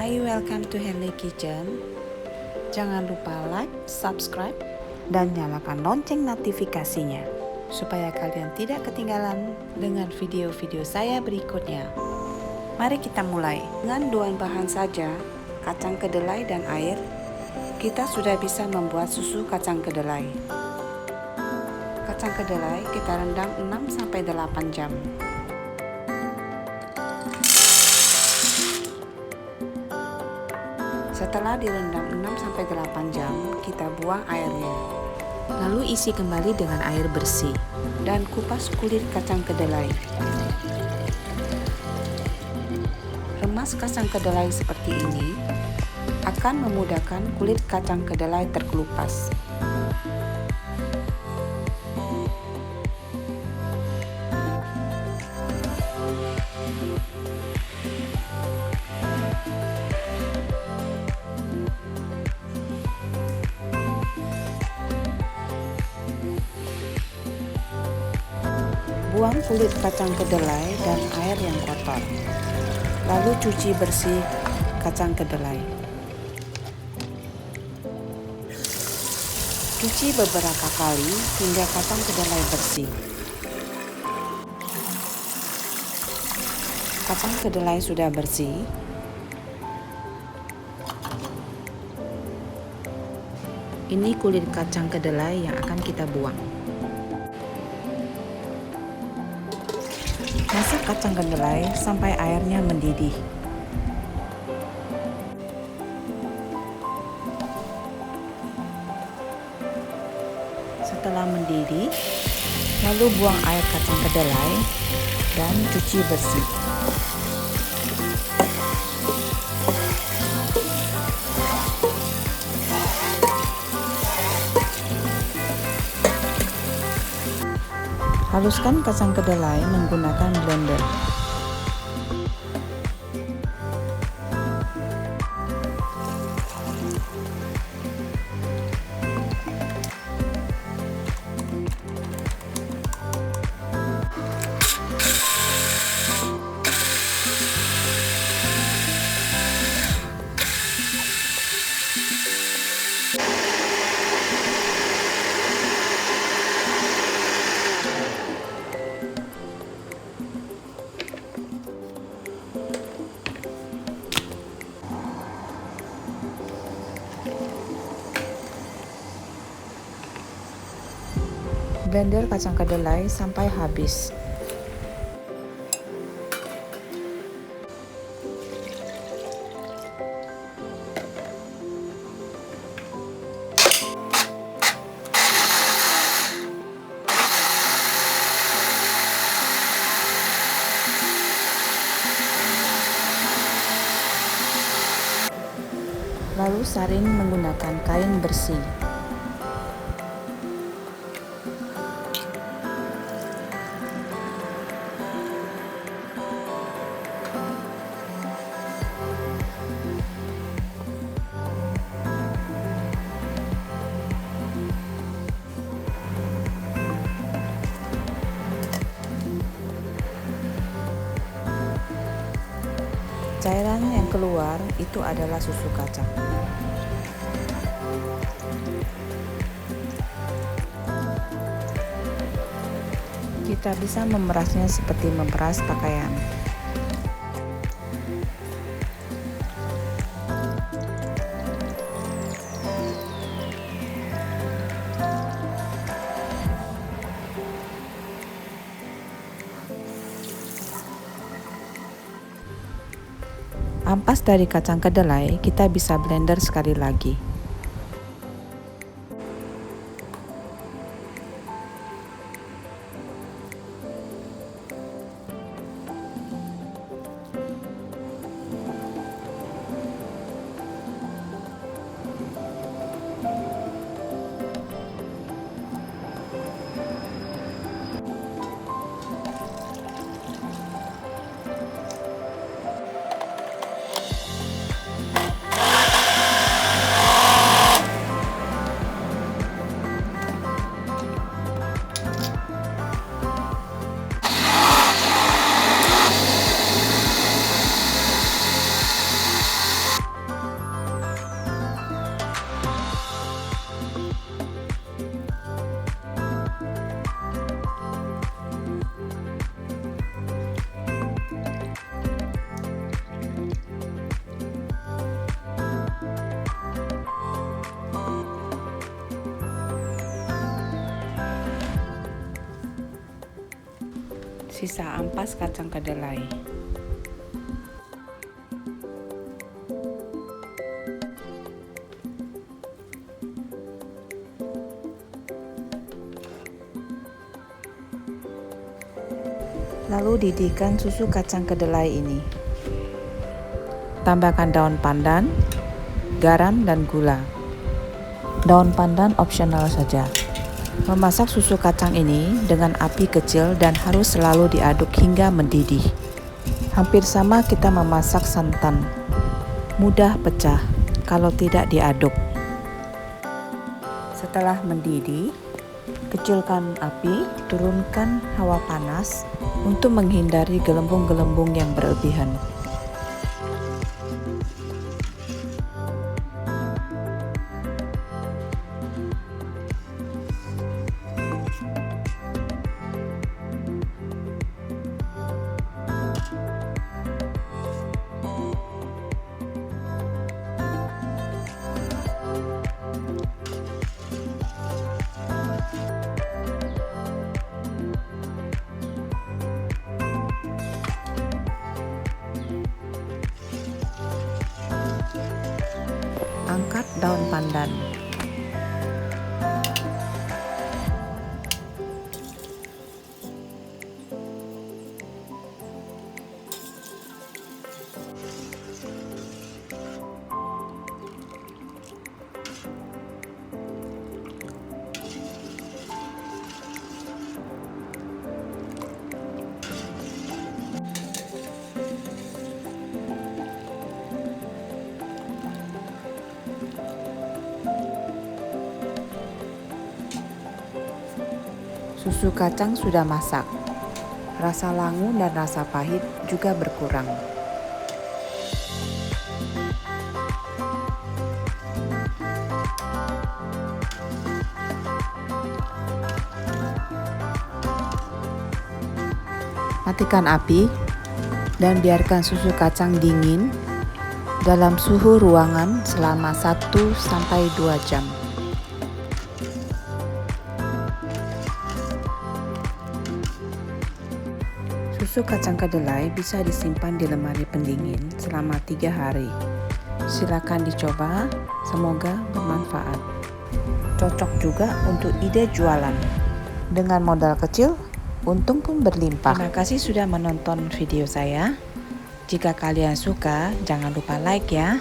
Hai, welcome to Henley Kitchen. Jangan lupa like, subscribe, dan nyalakan lonceng notifikasinya supaya kalian tidak ketinggalan dengan video-video saya berikutnya. Mari kita mulai. Dengan 2 bahan saja, kacang kedelai dan air, kita sudah bisa membuat susu kacang kedelai. Kacang kedelai kita rendam 6-8 jam. Setelah direndam 6-8 jam, kita buang airnya. Lalu isi kembali dengan air bersih dan kupas kulit kacang kedelai. Remas kacang kedelai seperti ini akan memudahkan kulit kacang kedelai terkelupas. Buang kulit kacang kedelai dan air yang kotor. Lalu cuci bersih kacang kedelai. Cuci beberapa kali hingga kacang kedelai bersih. Kacang kedelai sudah bersih. Ini kulit kacang kedelai yang akan kita buang. Masak kacang kedelai sampai airnya mendidih. Setelah mendidih, lalu buang air kacang kedelai dan cuci bersih. Haluskan kacang kedelai menggunakan blender. Blender kacang kedelai sampai habis. Lalu saring menggunakan kain bersih. Cairan yang keluar itu adalah susu kacang. Kita bisa memerasnya seperti memeras pakaian. Ampas dari kacang kedelai kita bisa blender sekali lagi. sisa ampas kacang kedelai. Lalu didihkan susu kacang kedelai ini. Tambahkan daun pandan, garam, dan gula. Daun pandan opsional saja. Memasak susu kacang ini dengan api kecil dan harus selalu diaduk hingga mendidih. Hampir sama kita memasak santan. Mudah pecah kalau tidak diaduk. Setelah mendidih, kecilkan api, turunkan hawa panas untuk menghindari gelembung-gelembung yang berlebihan. Angkat daun pandan. Susu kacang sudah masak. Rasa langu dan rasa pahit juga berkurang. Matikan api dan biarkan susu kacang dingin dalam suhu ruangan selama 1-2 jam. Susu kacang kedelai bisa disimpan di lemari pendingin selama 3 hari. Silakan dicoba, semoga bermanfaat. Cocok juga untuk ide jualan. Dengan modal kecil, untung pun berlimpah. Terima kasih sudah menonton video saya. Jika kalian suka, jangan lupa like ya.